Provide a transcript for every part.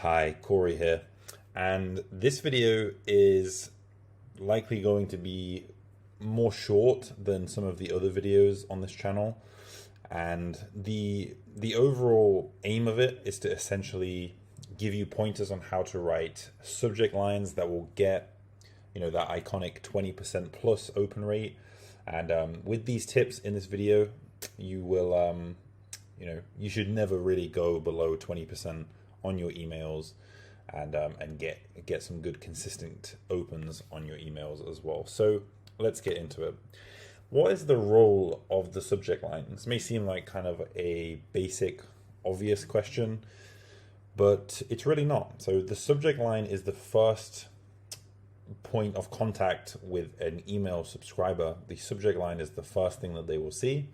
Hi, Corey here, and this video is likely going to be more short than some of the other videos on this channel, and the overall aim of it is to essentially give you pointers on how to write subject lines that will get that iconic 20% plus open rate. And with these tips in this video, you will you should never really go below 20% on your emails, and get some good consistent opens on your emails as well. So let's get into it. What is the role of the subject line? This may seem like kind of a basic, obvious question, but it's really not. So the subject line is the first point of contact with an email subscriber. The subject line is the first thing that they will see.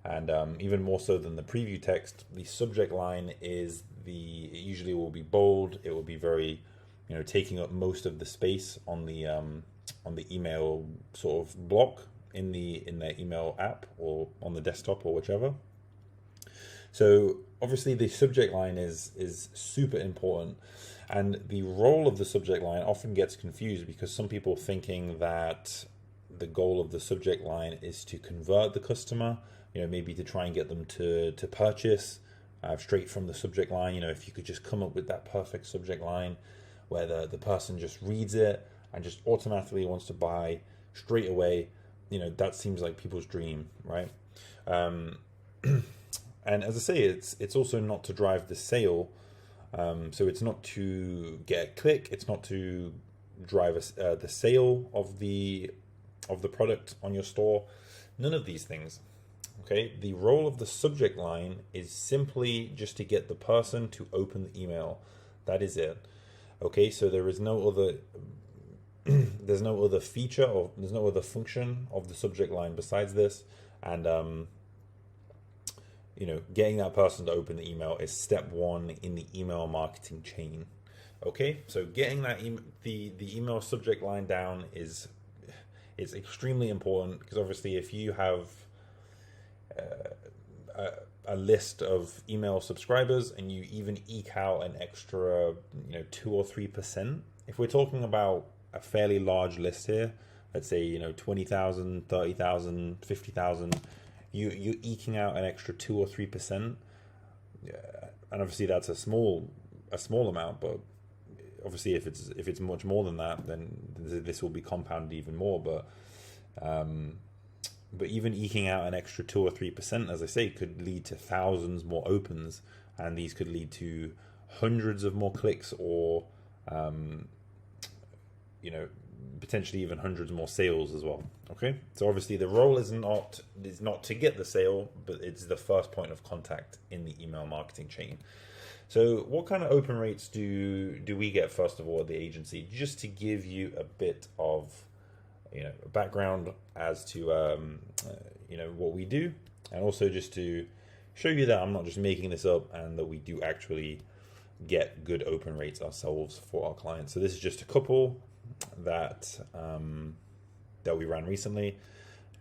And even more so than the preview text, the subject line is it usually will be bold. It will be very, taking up most of the space on the email sort of block in their email app or on the desktop or whichever. So obviously the subject line is super important, and the role of the subject line often gets confused because some people thinking that the goal of the subject line is to convert the customer, maybe to try and get them to purchase straight from the subject line. If you could just come up with that perfect subject line where the person just reads it and just automatically wants to buy straight away, that seems like people's dream, right? And as I say, it's also not to drive the sale. So it's not to get a click. It's not to drive the sale of the product on your store. None of these things. Okay, the role of the subject line is simply just to get the person to open the email. That is it. Okay, so there is no other there's no other feature or there's no other function of the subject line besides this. And getting that person to open the email is step one in the email marketing chain. Okay, so getting that the email subject line down is extremely important, because obviously if you have a list of email subscribers and you even eke out an extra 2 or 3%, if we're talking about a fairly large list here, let's say 20,000, 30,000, 50,000, you're eking out an extra 2 or 3%, and obviously that's a small amount, but obviously if it's much more than that, then this will be compounded even more. But even eking out an extra 2 or 3%, as I say, could lead to thousands more opens, and these could lead to hundreds of more clicks, or potentially even hundreds more sales as well. Okay, so obviously the role is not to get the sale, but it's the first point of contact in the email marketing chain. So what kind of open rates do we get, first of all, at the agency? Just to give you a bit of background as to what we do, and also just to show you that I'm not just making this up, and that we do actually get good open rates ourselves for our clients. So this is just a couple that we ran recently,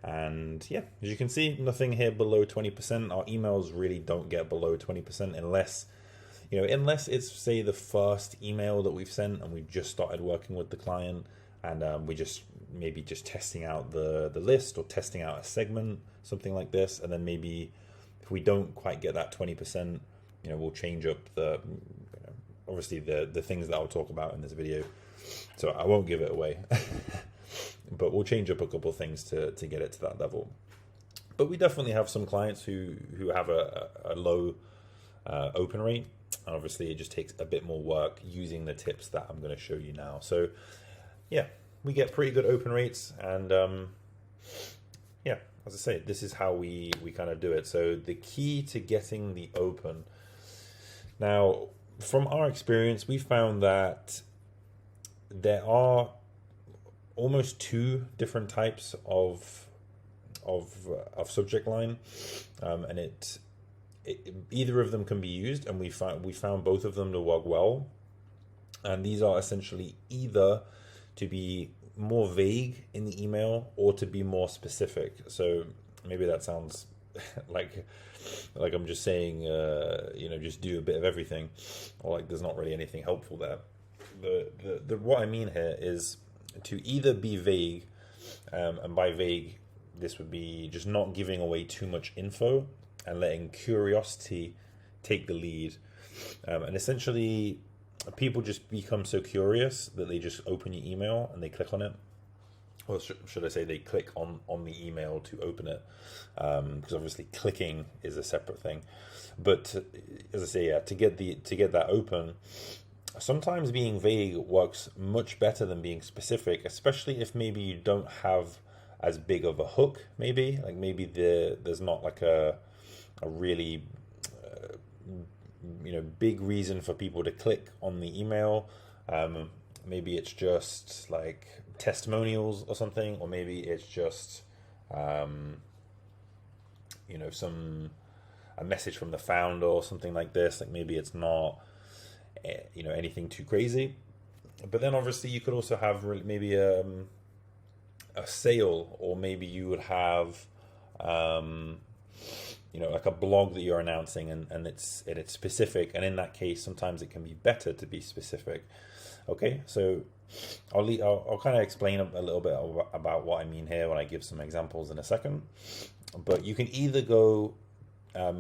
and yeah, as you can see, nothing here below 20%. Our emails really don't get below 20% unless it's, say, the first email that we've sent and we've just started working with the client, and we just testing out the list or testing out a segment, something like this. And then maybe if we don't quite get that 20%, we'll change up obviously the things that I'll talk about in this video. So I won't give it away, but we'll change up a couple of things to get it to that level. But we definitely have some clients who have a low open rate. And obviously it just takes a bit more work using the tips that I'm going to show you now. So yeah, we get pretty good open rates, and as I say, this is how we kind of do it. So the key to getting the open, now from our experience, we found that there are almost two different types of subject line, and either of them can be used, and we found both of them to work well. And these are essentially either to be more vague in the email or to be more specific. So maybe that sounds like I'm just saying, just do a bit of everything, or like there's not really anything helpful there. The what I mean here is to either be vague, and by vague, this would be just not giving away too much info and letting curiosity take the lead. And essentially, people just become so curious that they just open your email and they click on it. Or should I say they click on the email to open it, because obviously clicking is a separate thing. But as I say, to get that open, sometimes being vague works much better than being specific, especially if maybe you don't have as big of a hook. Maybe there's not like a really big reason for people to click on the email. Maybe it's just like testimonials or something, or maybe it's just a message from the founder or something like this. Like maybe it's not anything too crazy. But then obviously you could also have maybe a sale, or maybe you would have like a blog that you're announcing, and it's specific, and in that case sometimes it can be better to be specific. Okay, so I'll kind of explain a little bit about what I mean here when I give some examples in a second. But you can either go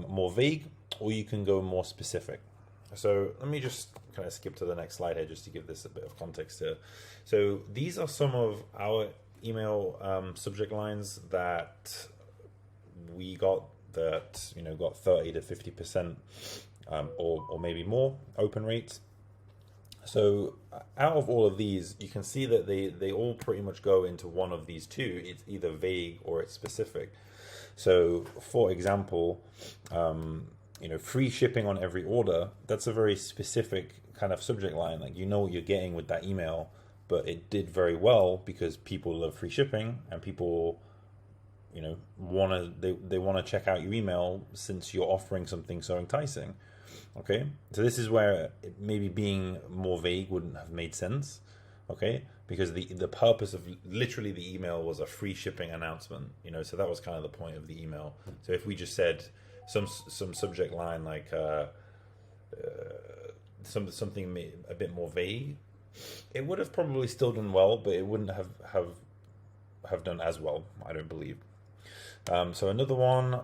more vague, or you can go more specific. So let me just kind of skip to the next slide here just to give this a bit of context here. So these are some of our email subject lines that we got that got 30 to 50% or maybe more open rates. So out of all of these, you can see that they all pretty much go into one of these two. It's either vague or it's specific. So for example, free shipping on every order, that's a very specific kind of subject line. Like what you're getting with that email, but it did very well because people love free shipping, and people want to check out your email since you're offering something so enticing. Okay, so this is where maybe being more vague wouldn't have made sense. Okay, because the purpose of literally the email was a free shipping announcement. So that was kind of the point of the email. So if we just said some subject line like something a bit more vague, it would have probably still done well, but it wouldn't have done as well, I don't believe. So another one,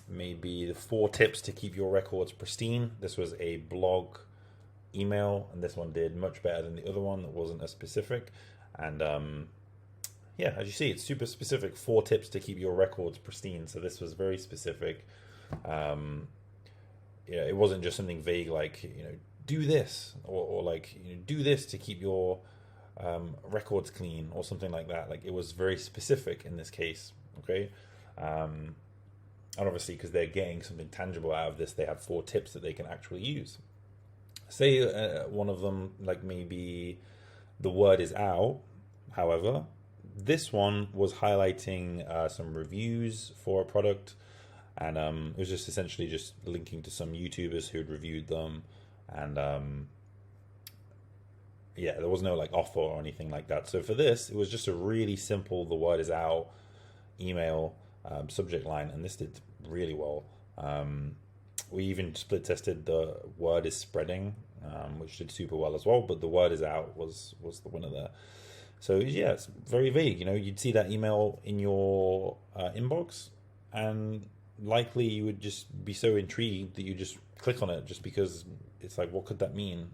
maybe the 4 tips to keep your records pristine. This was a blog email, and this one did much better than the other one that wasn't as specific. And as you see, it's super specific. 4 tips to keep your records pristine. So this was very specific. It wasn't just something vague like do this, or like do this to keep your records clean, or something like that. Like it was very specific in this case. Okay, and obviously because they're getting something tangible out of this, they have 4 tips that they can actually use. Say one of them, like maybe the word is out. However, this one was highlighting some reviews for a product, and it was just essentially just linking to some YouTubers who had reviewed them, and there was no like offer or anything like that. So for this, it was just a really simple the word is out email subject line, and this did really well. We even split tested the word is spreading, which did super well as well, but the word is out was the winner there. So yeah, it's very vague. You'd see that email in your inbox, and likely you would just be so intrigued that you just click on it, just because it's like, what could that mean?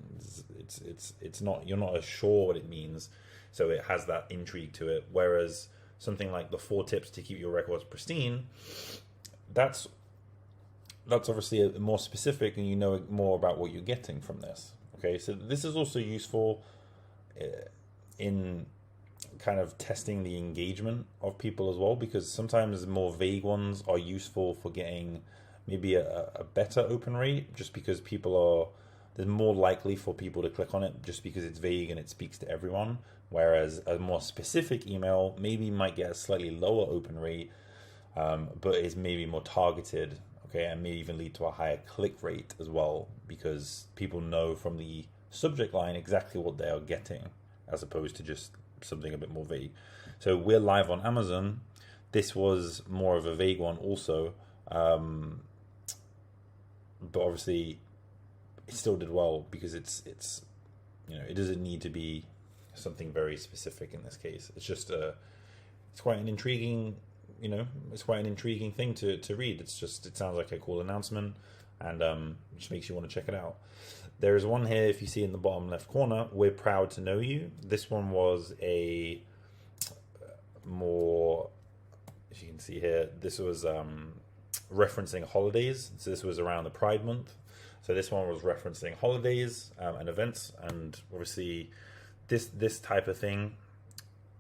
It's not, you're not as sure what it means, so it has that intrigue to it. Whereas something like the 4 tips to keep your records pristine, that's obviously more specific, and more about what you're getting from this. Okay, so this is also useful in kind of testing the engagement of people as well, because sometimes more vague ones are useful for getting maybe a better open rate, just because they're more likely for people to click on it just because it's vague and it speaks to everyone. Whereas a more specific email maybe might get a slightly lower open rate, but is maybe more targeted. Okay, and may even lead to a higher click rate as well, because people know from the subject line exactly what they are getting, as opposed to just something a bit more vague. So we're live on Amazon. This was more of a vague one also, but obviously it still did well because it's it doesn't need to be something very specific in this case. It's just it's quite an intriguing it's quite an intriguing thing to read. It sounds like a cool announcement, and just makes you want to check it out. There is one here, if you see in the bottom left corner, we're proud to know you. This one was a more, as you can see here, this was referencing holidays. So this was around the Pride Month. So this one was referencing holidays and events, and obviously this type of thing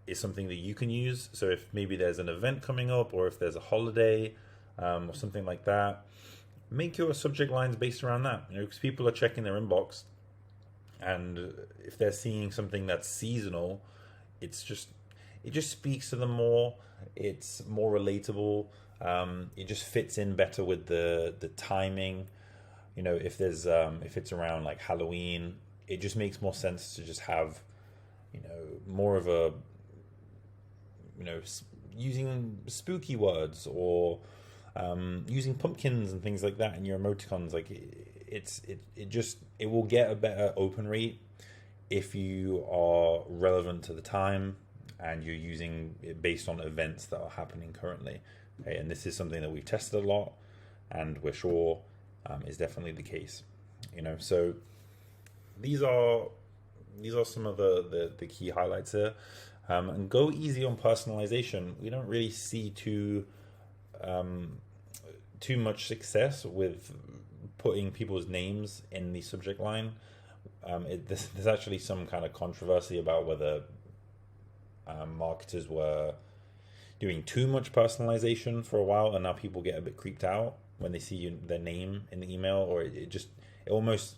is something that you can use. So if maybe there's an event coming up, or if there's a holiday or something like that, make your subject lines based around that, because people are checking their inbox, and if they're seeing something that's seasonal, it just speaks to them more. It's more relatable. It just fits in better with the timing. If there's if it's around like Halloween, it just makes more sense to just have more of a using spooky words, or using pumpkins and things like that in your emoticons. Like it will get a better open rate if you are relevant to the time and you're using it based on events that are happening currently. Okay, and this is something that we've tested a lot, and we're sure is definitely the case. So these are some of the key highlights here. And go easy on personalization. We don't really see too much success with putting people's names in the subject line. There's actually some kind of controversy about whether marketers were doing too much personalization for a while, and now people get a bit creeped out when they see their name in the email, or it almost,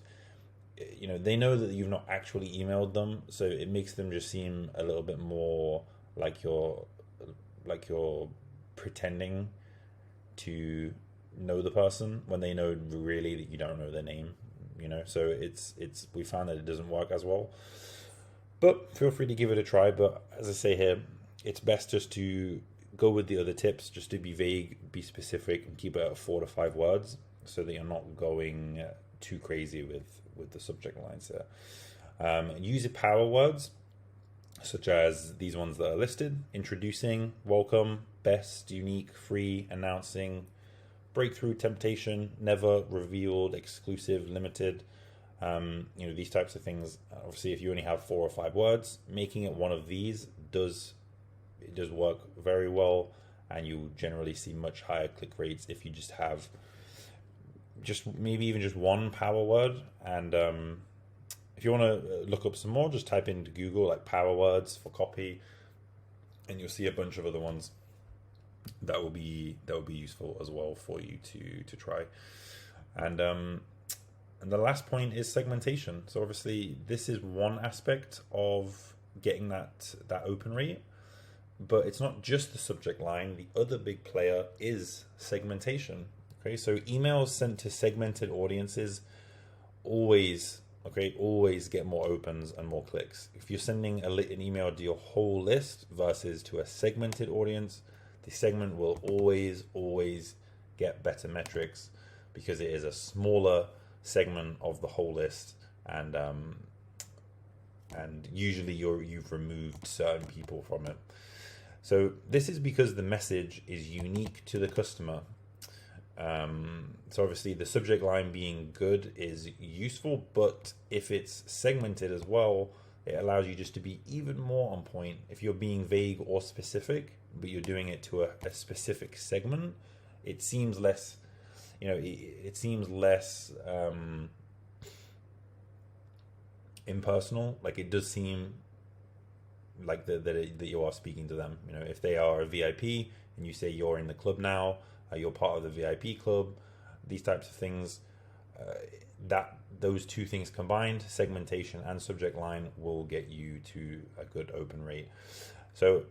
they know that you've not actually emailed them, so it makes them just seem a little bit more like you're pretending to know the person when they know really that you don't know their name. So we found that it doesn't work as well, but feel free to give it a try. But as I say here, it's best just to go with the other tips, just to be vague, be specific, and keep it at 4 to 5 words, so that you're not going too crazy with the subject lines here. Use power words such as these ones that are listed: introducing, welcome, best, unique, free, announcing, breakthrough, temptation, never, revealed, exclusive, limited. These types of things. Obviously, if you only have 4 or 5 words, making it one of these does work very well, and you generally see much higher click rates if you just have maybe even just one power word. And if you want to look up some more, just type into Google like power words for copy, and you'll see a bunch of other ones that will be useful as well for you to try. And the last point is segmentation. So obviously this is one aspect of getting that open rate, but it's not just the subject line. The other big player is segmentation. Okay, so emails sent to segmented audiences always get more opens and more clicks. If you're sending an email to your whole list versus to a segmented audience, the segment will always get better metrics, because it is a smaller segment of the whole list, and usually you've removed certain people from it. So this is because the message is unique to the customer. So obviously the subject line being good is useful, but if it's segmented as well, it allows you just to be even more on point. If you're being vague or specific, but you're doing it to a specific segment, it seems less, it seems less impersonal. Like, it does seem like that you are speaking to them. If they are a VIP and you say you're in the club now, you're part of the VIP club, these types of things, that those two things combined, segmentation and subject line, will get you to a good open rate. So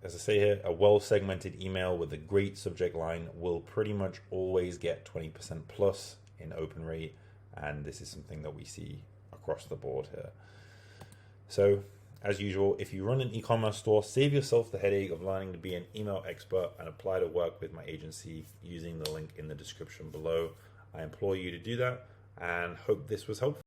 as I say here, a well segmented email with a great subject line will pretty much always get 20% plus in open rate, and this is something that we see across the board here. So as usual, if you run an e-commerce store, save yourself the headache of learning to be an email expert and apply to work with my agency using the link in the description below. I implore you to do that and hope this was helpful.